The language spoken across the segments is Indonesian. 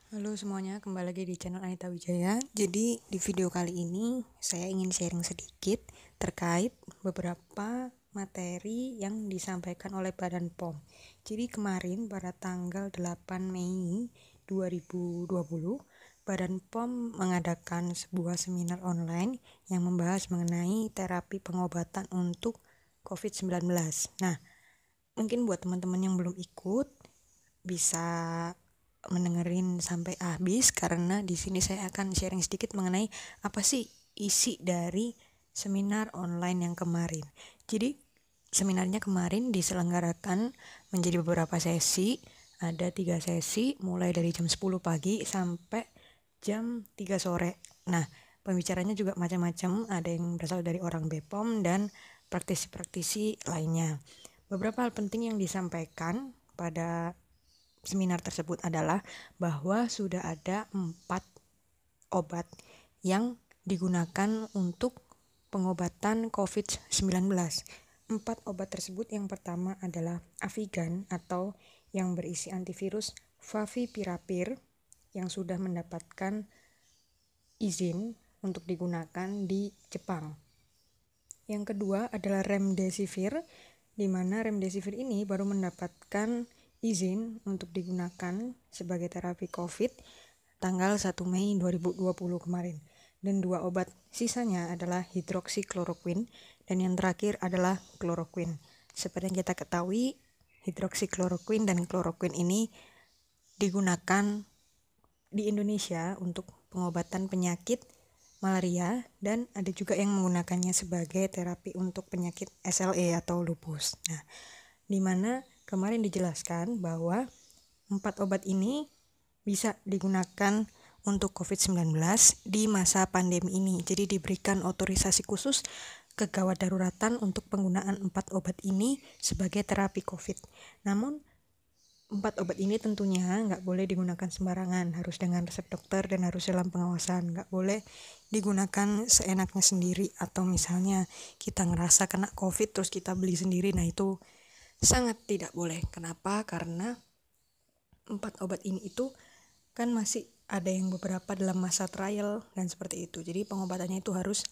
Halo semuanya, kembali lagi di channel Anita Wijaya. Jadi di video kali ini saya ingin sharing sedikit terkait beberapa materi yang disampaikan oleh Badan POM. Jadi kemarin pada tanggal 8 Mei 2020, Badan POM mengadakan sebuah seminar online yang membahas mengenai terapi pengobatan untuk COVID-19. Nah, mungkin buat teman-teman yang belum ikut bisa mendengarin sampai habis karena di sini saya akan sharing sedikit mengenai apa sih isi dari seminar online yang kemarin. Jadi seminarnya kemarin diselenggarakan menjadi beberapa sesi, ada 3 sesi mulai dari jam 10 pagi sampai jam 3 sore. Nah, pembicaranya juga macam-macam, ada yang berasal dari orang BPOM dan praktisi-praktisi lainnya. Beberapa hal penting yang disampaikan pada seminar tersebut adalah bahwa sudah ada 4 obat yang digunakan untuk pengobatan COVID-19. 4 obat tersebut yang pertama adalah Avigan atau yang berisi antivirus Favipiravir yang sudah mendapatkan izin untuk digunakan di Jepang. Yang kedua adalah Remdesivir, di mana Remdesivir ini baru mendapatkan izin untuk digunakan sebagai terapi COVID tanggal 1 Mei 2020 kemarin. Dan 2 obat sisanya adalah hidroksikloroquine dan yang terakhir adalah kloroquine. Seperti yang kita ketahui, hidroksikloroquine dan kloroquine ini digunakan di Indonesia untuk pengobatan penyakit malaria dan ada juga yang menggunakannya sebagai terapi untuk penyakit SLE atau lupus. Nah, di mana kemarin dijelaskan bahwa 4 obat ini bisa digunakan untuk COVID-19 di masa pandemi ini. Jadi diberikan otorisasi khusus kegawat daruratan untuk penggunaan 4 obat ini sebagai terapi COVID. Namun 4 obat ini tentunya nggak boleh digunakan sembarangan, harus dengan resep dokter dan harus dalam pengawasan. Nggak boleh digunakan seenaknya sendiri atau misalnya kita ngerasa kena COVID terus kita beli sendiri. Nah, itu sangat tidak boleh. Kenapa? Karena 4 obat ini itu kan masih ada yang beberapa dalam masa trial dan seperti itu. Jadi pengobatannya itu harus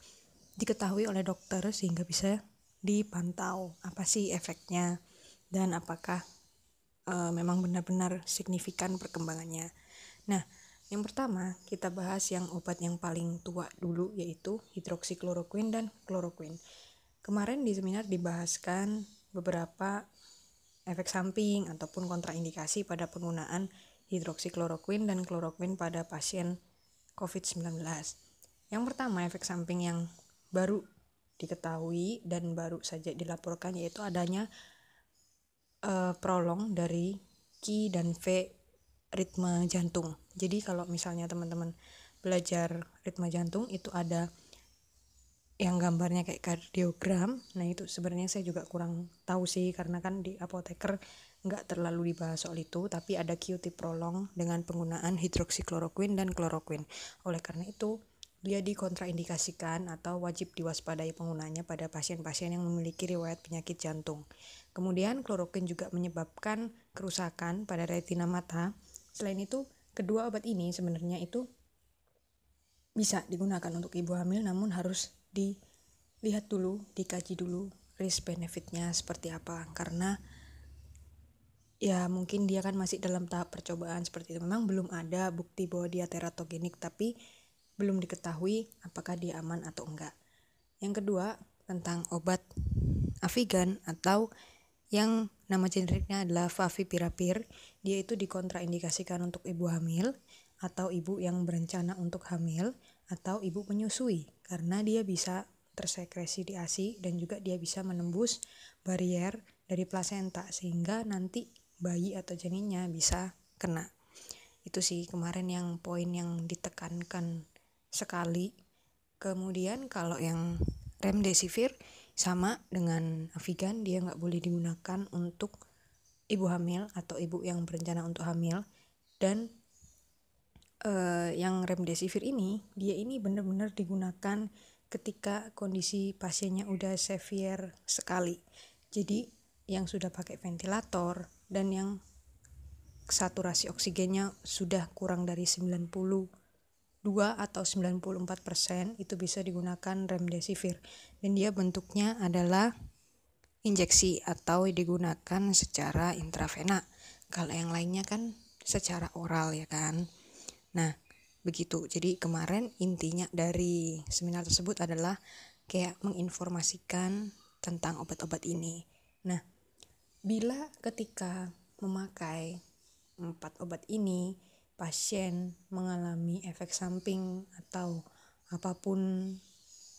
diketahui oleh dokter sehingga bisa dipantau apa sih efeknya dan apakah memang benar-benar signifikan perkembangannya. Nah, yang pertama kita bahas yang obat yang paling tua dulu, yaitu hidroksikloroquine dan kloroquine. Kemarin di seminar dibahaskan beberapa efek samping ataupun kontraindikasi pada penggunaan hidroksikloroquine dan kloroquine pada pasien COVID-19. Yang pertama, efek samping yang baru diketahui dan baru saja dilaporkan yaitu adanya prolong dari Q dan V ritme jantung. Jadi kalau misalnya teman-teman belajar ritme jantung itu ada yang gambarnya kayak kardiogram. Nah, itu sebenarnya saya juga kurang tahu sih karena kan di apoteker nggak terlalu dibahas soal itu, tapi ada QT prolong dengan penggunaan hidroksikloroquine dan kloroquine. Oleh karena itu dia dikontraindikasikan atau wajib diwaspadai penggunaannya pada pasien-pasien yang memiliki riwayat penyakit jantung. Kemudian kloroquine juga menyebabkan kerusakan pada retina mata. Selain itu, kedua obat ini sebenarnya itu bisa digunakan untuk ibu hamil, namun harus dilihat dulu, dikaji dulu risk benefitnya seperti apa, karena ya mungkin dia kan masih dalam tahap percobaan seperti itu. Memang belum ada bukti bahwa dia teratogenik, tapi belum diketahui apakah dia aman atau enggak. Yang kedua, tentang obat Avigan atau yang nama generiknya adalah Favipiravir. Dia itu dikontraindikasikan untuk ibu hamil atau ibu yang berencana untuk hamil atau ibu menyusui karena dia bisa tersekresi di ASI dan juga dia bisa menembus barier dari plasenta sehingga nanti bayi atau janinnya bisa kena. Itu sih kemarin yang poin yang ditekankan sekali. Kemudian kalau yang Remdesivir sama dengan Avigan, dia nggak boleh digunakan untuk ibu hamil atau ibu yang berencana untuk hamil. Dan yang Remdesivir ini, dia ini benar-benar digunakan ketika kondisi pasiennya udah severe sekali. Jadi yang sudah pakai ventilator dan yang saturasi oksigennya sudah kurang dari 92 atau 94%, itu bisa digunakan remdesivir. Dan dia bentuknya adalah injeksi atau digunakan secara intravena. Kalau yang lainnya kan secara oral ya kan. Nah, begitu. Jadi kemarin intinya dari seminar tersebut adalah kayak menginformasikan tentang obat-obat ini. Nah, bila ketika memakai 4 obat ini pasien mengalami efek samping atau apapun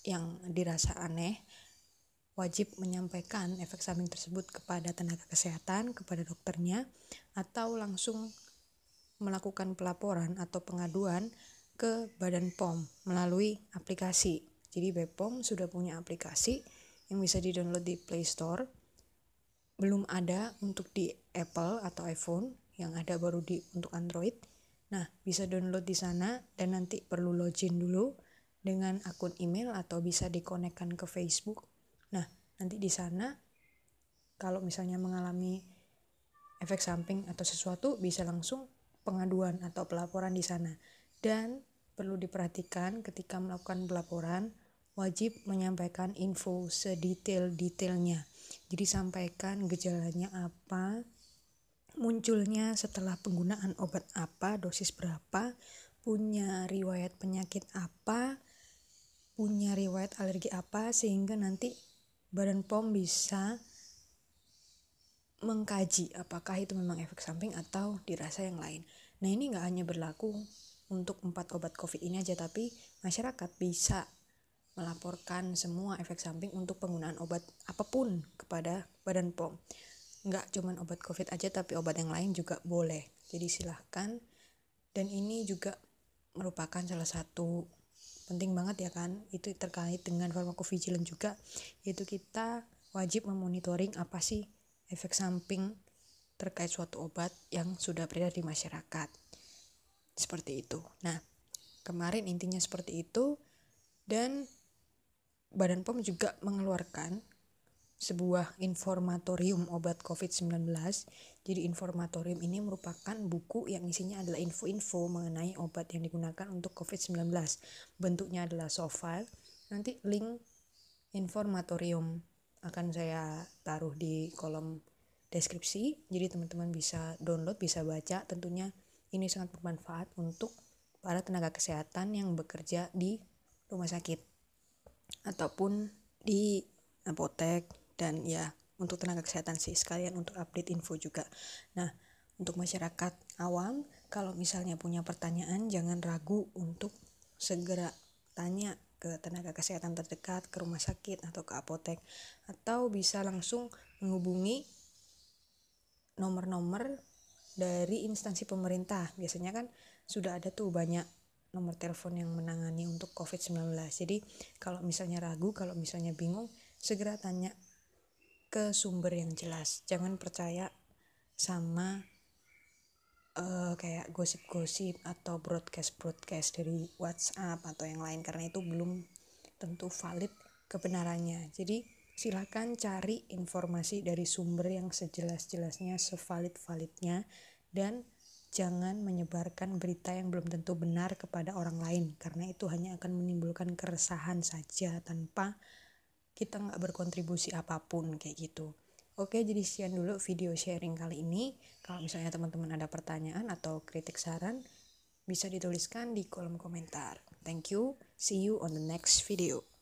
yang dirasa aneh, wajib menyampaikan efek samping tersebut kepada tenaga kesehatan, kepada dokternya, atau langsung melakukan pelaporan atau pengaduan ke Badan POM melalui aplikasi. Jadi BPOM sudah punya aplikasi yang bisa di-download di Play Store. Belum ada untuk di Apple atau iPhone, yang ada baru untuk Android. Nah, bisa download di sana dan nanti perlu login dulu dengan akun email atau bisa dikonekkan ke Facebook. Nah, nanti di sana kalau misalnya mengalami efek samping atau sesuatu bisa langsung pengaduan atau pelaporan di sana. Dan perlu diperhatikan ketika melakukan pelaporan wajib menyampaikan info sedetail-detailnya. Jadi sampaikan gejalanya apa, munculnya setelah penggunaan obat apa, dosis berapa, punya riwayat penyakit apa, punya riwayat alergi apa, sehingga nanti Badan POM bisa mengkaji apakah itu memang efek samping atau dirasa yang lain. Nah, ini gak hanya berlaku untuk 4 obat COVID ini aja, tapi masyarakat bisa melaporkan semua efek samping untuk penggunaan obat apapun kepada Badan POM. Nggak cuma obat COVID aja, tapi obat yang lain juga boleh. Jadi silahkan. Dan ini juga merupakan salah satu penting banget ya kan, itu terkait dengan pharmacovigilance juga, yaitu kita wajib memonitoring apa sih efek samping terkait suatu obat yang sudah beredar di masyarakat. Seperti itu. Nah, kemarin intinya seperti itu. Dan Badan POM juga mengeluarkan sebuah informatorium obat COVID-19. Jadi informatorium ini merupakan buku yang isinya adalah info-info mengenai obat yang digunakan untuk COVID-19. Bentuknya adalah soft file. Nanti link informatorium akan saya taruh di kolom deskripsi. Jadi teman-teman bisa download, bisa baca. Tentunya ini sangat bermanfaat untuk para tenaga kesehatan yang bekerja di rumah sakit ataupun di apotek. Dan ya, untuk tenaga kesehatan sih, sekalian untuk update info juga. Nah, untuk masyarakat awam, kalau misalnya punya pertanyaan, jangan ragu untuk segera tanya ke tenaga kesehatan terdekat, ke rumah sakit atau ke apotek, atau bisa langsung menghubungi nomor-nomor dari instansi pemerintah. Biasanya kan sudah ada tuh banyak nomor telepon yang menangani untuk COVID-19. Jadi kalau misalnya ragu, kalau misalnya bingung, segera tanya ke sumber yang jelas. Jangan percaya sama kayak gosip-gosip atau broadcast dari WhatsApp atau yang lain, karena itu belum tentu valid kebenarannya. Jadi silakan cari informasi dari sumber yang sejelas-jelasnya, sevalid-validnya, dan jangan menyebarkan berita yang belum tentu benar kepada orang lain, karena itu hanya akan menimbulkan keresahan saja tanpa kita nggak berkontribusi apapun kayak gitu. Oke, jadi sekian dulu video sharing kali ini. Kalau misalnya teman-teman ada pertanyaan atau kritik saran, bisa dituliskan di kolom komentar. Thank you, see you on the next video.